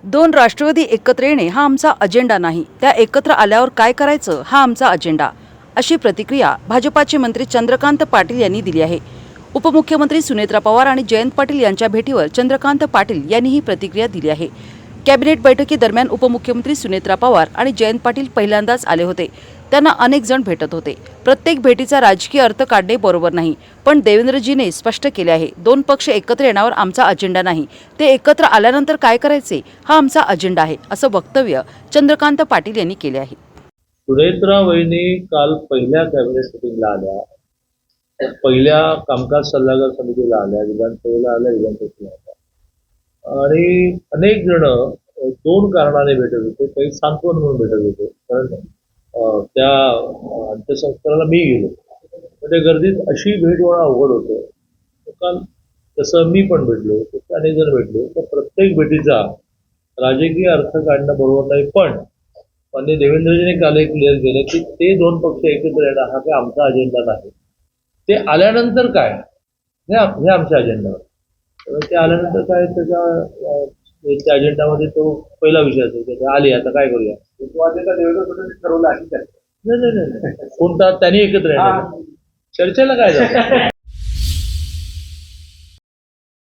दोन राष्ट्रवादी एकत्र येणे हा आमचा अजेंडा नाही, त्या एकत्र आल्यावर काय करायचं हा आमचा अजेंडा, अशी प्रतिक्रिया भाजपाचे मंत्री चंद्रकांत पाटील यांनी दिली आहे. उपमुख्यमंत्री सुनेत्रा पवार आणि जयंत पाटील यांच्या भेटीवर चंद्रकांत पाटील यांनी ही प्रतिक्रिया दिली आहे. कॅबिनेट बैठकीदरम्यान उपमुख्यमंत्री सुनेत्रा पवार आणि जयंत पाटील पहिल्यांदाच आले होते. त्यांना अनेक जण भेटत होते. प्रत्येक भेटीचा राजकीय अर्थ काढणे बरोबर नाही, पण देवेंद्रजीने स्पष्ट केले आहे, दोन पक्ष एकत्र येण्यावर आमचा अजेंडा नाही, ते एकत्र आल्यानंतर काय करायचे हा आमचा अजेंडा आहे, असं वक्तव्य चंद्रकांत पाटील यांनी केले आहे. सुनेत्रा वहिनी काल पहिल्या कॅबिनेट मिटिंगला आल्या, पहिल्या कामकाज सल्लागार समितीला आल्या, विधानसभेला आल्या, विधानसभेला आल्या आणि अनेक जण दोन कारणाने भेटत होते. काही सांत्वन म्हणून भेटत होते, कारण त्या अंत्यसंस्काराला मी गेलो, पण त्या गर्दीत अशी भेट होणं अवघड होतं. काल तसं मी पण भेटलो, अनेक जण भेटले, तर प्रत्येक भेटीचा राजकीय अर्थ काढणं बरोबर नाही. पण माननीय देवेंद्रजीने काल एक क्लिअर केलं की ते दोन पक्ष एकत्र येणं हा काही आमचा अजेंडा नाही, ते आल्यानंतर काय हे आमच्या अजेंडावर. ते आल्यानंतर काय त्याच्या अजेंडामध्ये तो पहिला विषय असेल, आले आता काय करूया. ठरवलं अशी चर्चा नाही, कोणता त्यांनी एकत्र येणार चर्चेला काय झालं.